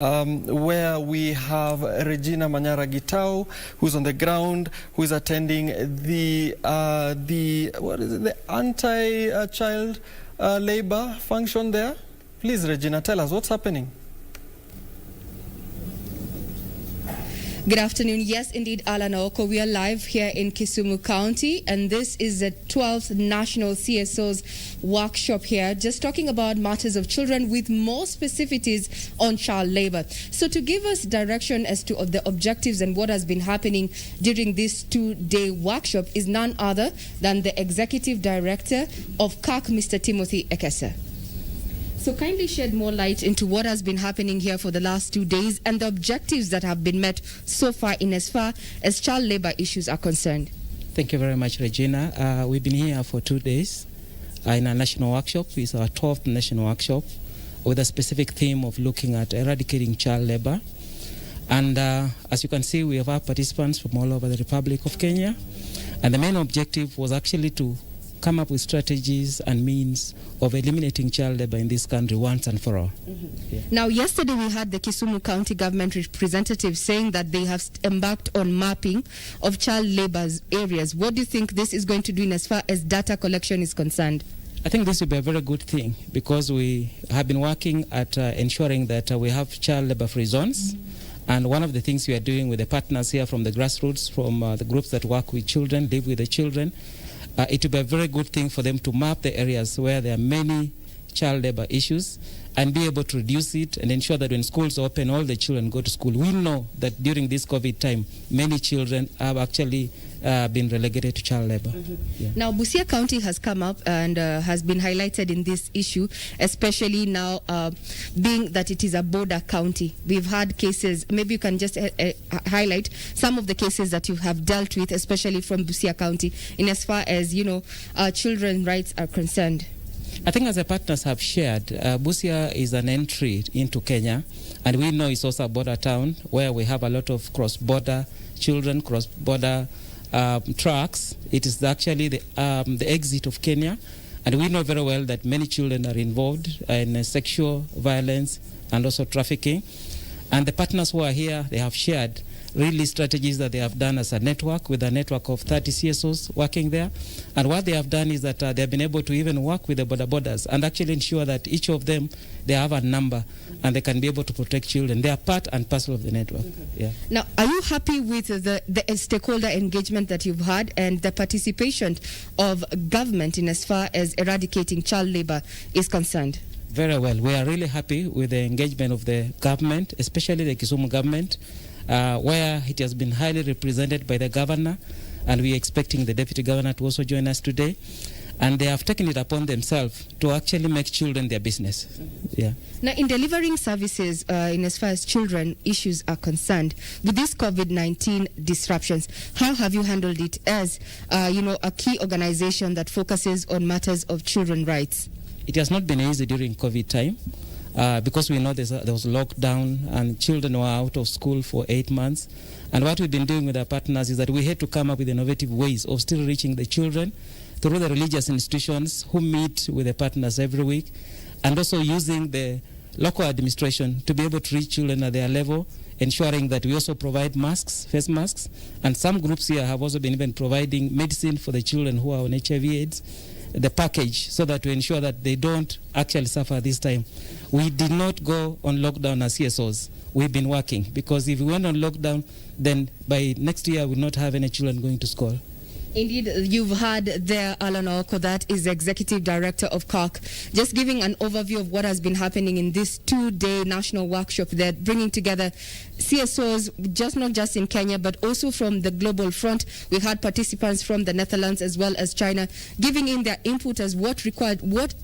where we have Regina Manyara Gitau, who's on the ground, who is attending the anti-child labor function there. Please, Regina, tell us what's happening. Good afternoon. Yes, indeed, Alan Oko. We are live here in Kisumu County, and this is the 12th National CSO's workshop here, just talking about matters of children with more specificities on child labor. So to give us direction as to the objectives and what has been happening during this two-day workshop is none other than the Executive Director of CAC, Mr. Timothy Ekesa. So kindly shed more light into what has been happening here for the last 2 days and the objectives that have been met so far in as far as child labor issues are concerned. Thank you very much, Regina. We've been here for 2 days in a national workshop. It's our 12th national workshop with a specific theme of looking at eradicating child labor. And as you can see, we have our participants from all over the Republic of Kenya. And the main objective was actually to come up with strategies and means of eliminating child labor in this country once and for all. Yeah. Now, yesterday we had the Kisumu County government representative saying that they have embarked on mapping of child labor areas. What do you think this is going to do in as far as data collection is concerned? I think this will be a very good thing because we have been working at ensuring that we have child labor-free zones. And one of the things we are doing with the partners here from the grassroots, from the groups that work with children, live with the children, it will be a very good thing for them to map the areas where there are many child labor issues and be able to reduce it and ensure that when schools open, all the children go to school. We know that during this COVID time, many children have actually been relegated to child labor. Yeah. Now, Busia County has come up and has been highlighted in this issue, especially now being that it is a border county. We've had cases, maybe you can just highlight some of the cases that you have dealt with, especially from Busia County, in as far as, children's rights are concerned. I think as the partners have shared, Busia is an entry into Kenya, and we know it's also a border town where we have a lot of cross-border children, cross-border trucks. It is actually the exit of Kenya, and we know very well that many children are involved in sexual violence and also trafficking. And the partners who are here, they have shared really strategies that they have done as a network with a network of 30 CSOs working there. And what they have done is that they have been able to even work with the border borders and actually ensure that each of them, they have a number and they can be able to protect children. They are part and parcel of the network. Yeah. Now, are you happy with the stakeholder engagement that you've had and the participation of government in as far as eradicating child labor is concerned? Very well. We are really happy with the engagement of the government, especially the Kisumu government, where it has been highly represented by the governor, and we are expecting the deputy governor to also join us today. And they have taken it upon themselves to actually make children their business. Yeah. Now, in delivering services in as far as children issues are concerned, with these COVID-19 disruptions, how have you handled it as, a key organization that focuses on matters of children's rights? It has not been easy during COVID time because we know there was lockdown and children were out of school for 8 months. And what we've been doing with our partners is that we had to come up with innovative ways of still reaching the children through the religious institutions who meet with the partners every week, and also using the local administration to be able to reach children at their level, ensuring that we also provide masks, face masks, and some groups here have also been even providing medicine for the children who are on HIV/AIDS, the package, so that we ensure that they don't actually suffer this time. We did not go on lockdown as CSOs. We've been working, because if we went on lockdown, then by next year we will not have any children going to school. Indeed, you've had there Alan Oko, that is the Executive Director of CAC, just giving an overview of what has been happening in this two-day national workshop. They're bringing together CSOs, not just in Kenya, but also from the global front. We had participants from the Netherlands as well as China, giving in their input as what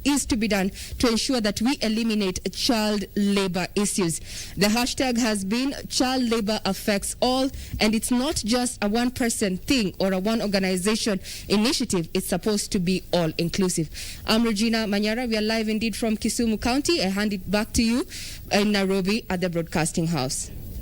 is to be done to ensure that we eliminate child labor issues. The hashtag has been child labor affects all, and it's not just a one-person thing or a one organization initiative. It's supposed to be all inclusive. I'm Regina Manyara. We are live indeed from Kisumu County. I hand it back to you in Nairobi at the Broadcasting House.